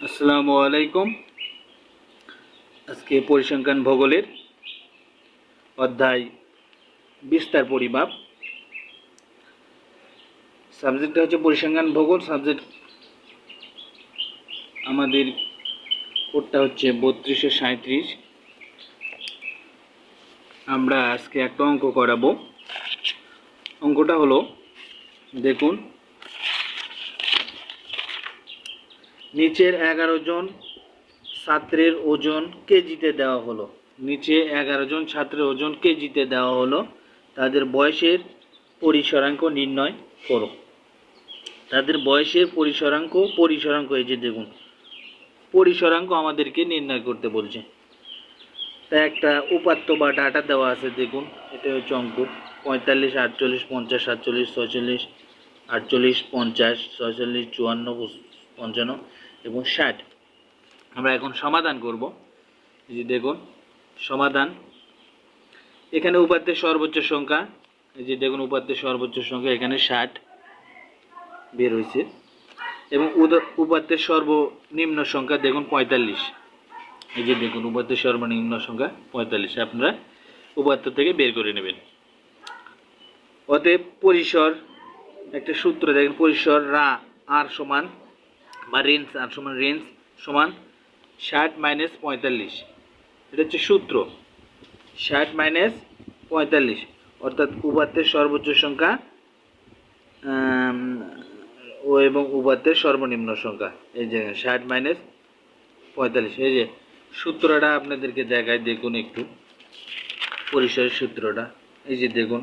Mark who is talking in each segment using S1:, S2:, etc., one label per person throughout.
S1: আসসালামু আলাইকুম। আজকে পরিসংখ্যান ভূগোলের অধ্যায় বিস্তার পরিমাপ। সাবজেক্টটা হচ্ছে পরিসংখ্যান ভূগোল। সাবজেক্ট আমাদের কোডটা হচ্ছে 3237। আমরা আজকে একটা অঙ্ক করাবো। অঙ্কটা হলো, দেখুন, নিচের 11 জন ছাত্রের ওজন কেজিতে দেওয়া হলো। নিচে 11 জন ছাত্রের ওজন কেজিতে দেওয়া হলো। তাদের বয়সের পরিসরাঙ্ক নির্ণয় করো। তাদের বয়সের পরিসরাঙ্ক এই যে দেখুন, পরিসরাঙ্ক আমাদেরকে নির্ণয় করতে বলছে। তাই একটা উপাত্ত বা ডাটা দেওয়া আছে, দেখুন, এটা হচ্ছে অঙ্ক 45, 48, 50, 47, 46, 48, 50, 46, 54, 55 এবং 60। আমরা এখন সমাধান করব। এই যে দেখুন সমাধান। এখানে উপাত্তের সর্বোচ্চ সংখ্যা, এই যে দেখুন উপাত্তের সর্বোচ্চ সংখ্যা এখানে 60 বের হয়েছে এবং উপাত্তের সর্বনিম্ন সংখ্যা দেখুন 45। এই যে দেখুন উপাত্তের সর্বনিম্ন সংখ্যা 45। আপনারা উপাত্ত থেকে বের করে নেবেন। অতএব পরিসর, একটা সূত্র দেখেন, পরিসর আর সমান বা রেঞ্জ আর সমান রেঞ্জ সমান 60 মাইনাস 45। এটা হচ্ছে সূত্র, 60 মাইনাস 45, অর্থাৎ উপাত্তের সর্বোচ্চ সংখ্যা ও এবং উপাত্তের সর্বনিম্ন সংখ্যা। এই যে 60 মাইনাস 45। এই যে সূত্রটা আপনাদেরকে দেখায়, দেখুন একটু পরিসরের সূত্রটা। এই যে দেখুন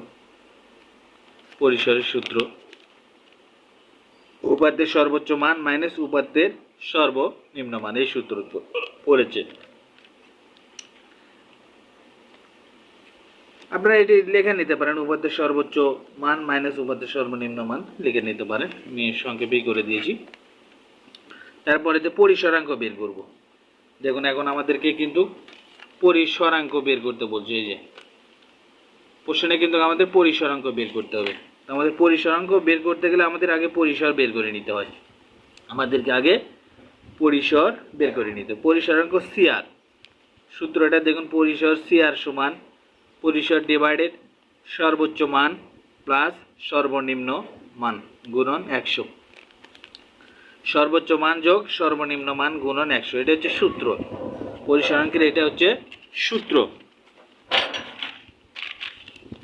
S1: পরিসরের সূত্র, উপাত্তের সর্বোচ্চ মান মাইনাস উপাত্তের সর্বনিম্ন মান। এই সূত্র পড়েছে। আপনারা এটি লিখে নিতে পারেন, উপাত্তের সর্বোচ্চ মান মাইনাস উপাত্তের সর্বনিম্ন মান লিখে নিতে পারেন। আমি সংক্ষেপেই করে দিয়েছি। তারপরে যে পরিসরাঙ্ক বের করব। দেখুন এখন আমাদেরকে কিন্তু পরিসরাঙ্ক বের করতে বলছে। এই যে প্রশ্নে কিন্তু আমাদের পরিসরাঙ্ক বের করতে হবে। আমাদের পরিসরাঙ্ক বের করতে গেলে আমাদের আগে পরিসর বের করে নিতে হয়। আমাদেরকে আগে পরিসর বের করে নিতে। পরিসরাঙ্ক সিআর, সূত্রটা দেখুন, পরিসর সিআর সমান পরিসর ডিভাইডেড সর্বোচ্চ মান প্লাস সর্বনিম্ন মান গুণন 100। সর্বোচ্চ মান যোগ সর্বনিম্ন মান গুণন 100, এটা হচ্ছে সূত্র পরিসরাঙ্কের। এটা হচ্ছে সূত্র।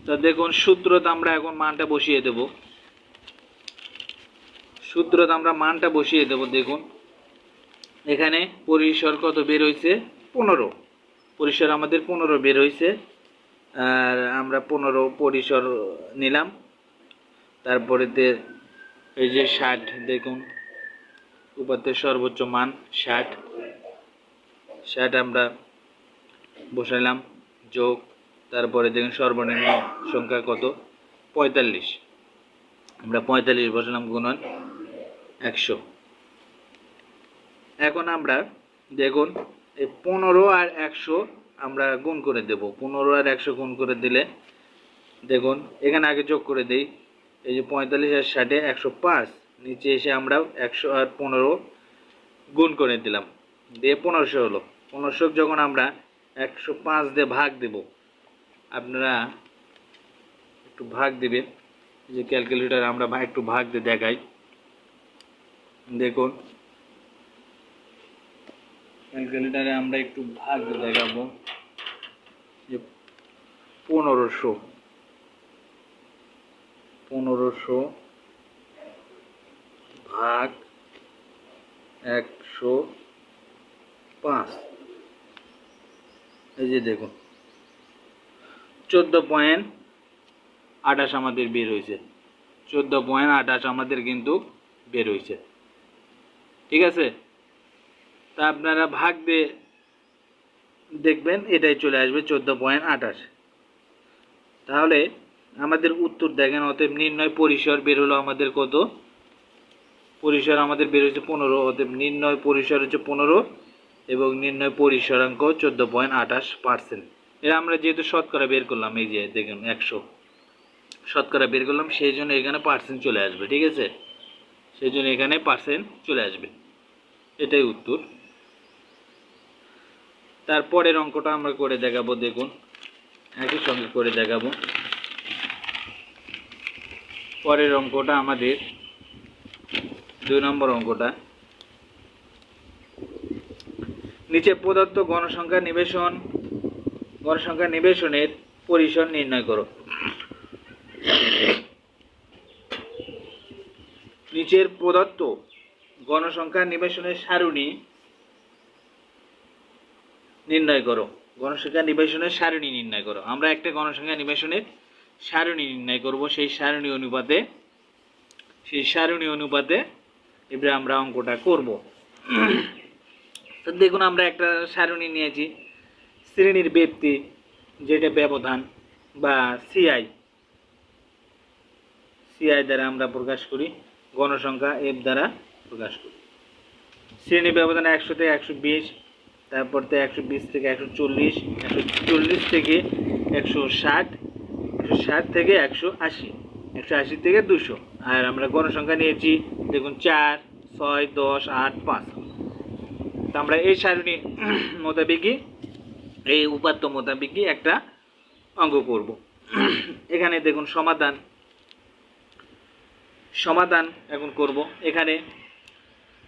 S1: তো দেখুন সূত্রতে আমরা এখন মানটা বসিয়ে দেব। সূত্রতে আমরা মানটা বসিয়ে দেব। দেখুন এখানে পরিসর কত বের হয়েছে? 15। পরিসর আমাদের 15 বের হয়েছে, আর আমরা 15 পরিসর নিলাম। তারপরেতে এই যে 60, দেখুন উপাত্তের সর্বোচ্চ মান 60 আমরা বসাইলাম, যোগ, তারপরে দেখুন সর্বনিম্ন সংখ্যা কত? 45। আমরা 45 বসালাম গুণন 100। এখন আমরা দেখুন এই 15 আর 100 আমরা গুণ করে দেব। 15 আর 100 গুণ করে দিলে দেখুন এখানে আগে যোগ করে দেই। এই যে 45 আর 60 105, নিচে এসে আমরা 100 আর 15 গুণ করে দিলাম, দিয়ে 1500 হলো। 1500 যখন আমরা 105 দিয়ে ভাগ দেব, আপনারা একটু ভাগ দিবেন। যে ক্যালকুলেটর আমরা একটু ভাগ দিয়ে দেখাই। দেখুন ক্যালকুলেটরে আমরা একটু ভাগ দিয়ে দেখাবো যে 1500 ভাগ 105। এই যে দেখুন 14.28 আমাদের বের হয়েছে। 14.28 আমাদের কিন্তু বের হয়েছে। ঠিক আছে, তা আপনারা ভাগ দিয়ে দেখবেন এটাই চলে আসবে 14.28। তাহলে আমাদের উত্তর দেখেন। অতএব নির্ণয় পরিসর বের হলো আমাদের কত? পরিসর আমাদের বের হয়েছে 15। অতএব নির্ণয় পরিসর হচ্ছে 15 এবং নির্ণয় পরিসরাঙ্ক 14.28%। এটা আমরা যেহেতু শতকরা বের করলাম, এই যে দেখুন 100 শতকরা বের করলাম, সেই জন্য এখানে পার্সেন্ট চলে আসবে। ঠিক আছে, সেই জন্য এখানে পার্সেন্ট চলে আসবে। এটাই উত্তর। তারপরের অঙ্কটা আমরা করে দেখাবো, দেখুন একই সঙ্গে করে দেখাবো। পরের অঙ্কটা আমাদের 2 নম্বর অঙ্কটা। নিচে প্রদত্ত গণসংখ্যা নিবেশনের পরিসর নির্ণয় করো। নিচের প্রদত্ত গণসংখ্যা নিবেশনের সারণী নির্ণয় করো। গণসংখ্যা নিবেশনের সারণী নির্ণয় করো। আমরা একটা গণসংখ্যা নিবেশনের সারণী নির্ণয় করব। সেই সারণী অনুপাতে এবারে আমরা অঙ্কটা করব। তো দেখুন আমরা একটা সারণী নিয়েছি, শ্রেণীর ব্যক্তি যেটা ব্যবধান বা সিআই দ্বারা আমরা প্রকাশ করি, গণসংখ্যা এফ দ্বারা প্রকাশ করি। শ্রেণী ব্যবধান 100 থেকে 120, তারপর থেকে 120 থেকে 140, 140 থেকে 160, 160 থেকে 180, 180 থেকে 200। আর আমরা গণসংখ্যা নিয়েছি দেখুন 4, 6, 10, 8, 5। তো আমরা এই সারণী মোতাবেকই, এই উপাত্ত মোতাবেকই একটা অঙ্ক করব। এখানে দেখুন সমাধান এখন করব। এখানে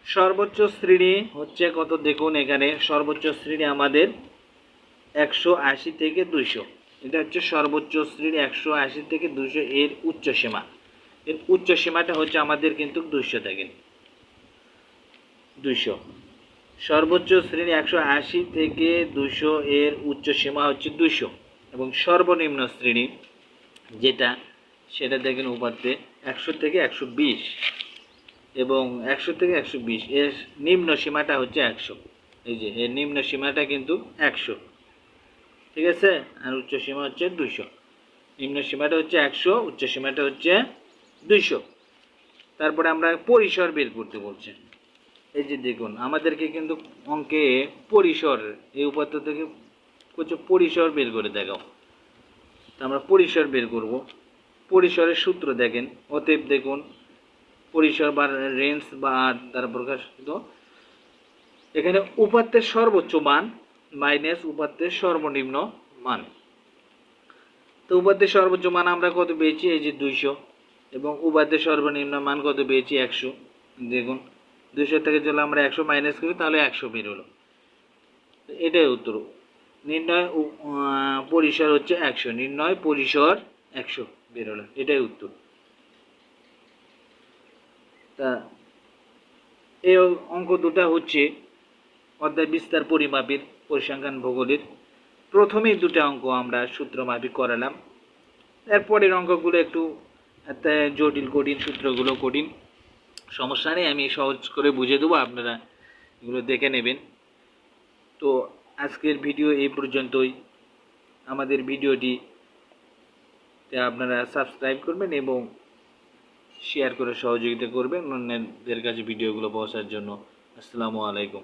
S1: সর্বোচ্চ শ্রেণী হচ্ছে কত, দেখুন এখানে সর্বোচ্চ শ্রেণী আমাদের 180 থেকে 200। এটা হচ্ছে সর্বোচ্চ শ্রেণী 180 থেকে 200 এর উচ্চ সীমা। এর উচ্চ সীমাটা হচ্ছে আমাদের কিন্তু 200 থেকে 200। সর্বোচ্চ শ্রেণী 180 থেকে 200 এর উচ্চ সীমা হচ্ছে 200, এবং সর্বনিম্ন শ্রেণী সেটা দেখেন উপাত্তে 100 থেকে 120, এবং 100 থেকে 120 এর নিম্ন সীমাটা হচ্ছে 100। এই যে এর নিম্ন সীমাটা কিন্তু 100, ঠিক আছে। আর উচ্চ সীমা হচ্ছে 200। নিম্ন সীমাটা হচ্ছে 100, উচ্চ সীমাটা হচ্ছে 200। তারপরে আমরা পরিসর বের করতে বলছে। এই যে দেখুন আমাদেরকে কিন্তু অঙ্কে পরিসর, এই উপাত্ত থেকে পরিসর বের করে দেখাও। তো আমরা পরিসর বের করব। পরিসরের সূত্র দেখেন, অতএব দেখুন পরিসর বা রেঞ্জ বা দ্বারা প্রকাশিত। এখানে উপাত্তের সর্বোচ্চ মান মাইনাস উপাত্তের সর্বনিম্ন মান। তো উপাত্তের সর্বোচ্চ মান আমরা কত পেয়েছি, এই যে 200, এবং উপাত্তের সর্বনিম্ন মান কত পেয়েছি, 100। দেখুন 200 থেকে যদি আমরা 100 মাইনাস করি তাহলে 100 বের হলো। এটাই উত্তর। নির্ণয় পরিসর হচ্ছে 100, নির্ণয় পরিসর 100 বের হলো, এটাই উত্তর। তা এই অঙ্ক দুটা হচ্ছে অধ্যায় বিস্তার পরিমাপের পরিসংখ্যান ভূগোলের। প্রথমেই দুটো অঙ্ক আমরা সূত্র মাফিক করালাম। এরপরের অঙ্কগুলো একটু জটিল, কঠিন, সূত্রগুলো কঠিন, সমস্যা নেই, আমি সহজ করে বুঝিয়ে দেবো, আপনারা এগুলো দেখে নেবেন। তো আজকের ভিডিও এই পর্যন্তই। আমাদের ভিডিওটিতে আপনারা সাবস্ক্রাইব করবেন এবং শেয়ার করে সহযোগিতা করবেন অন্যদের কাছে ভিডিওগুলো পৌঁছার জন্য। আসসালামু আলাইকুম।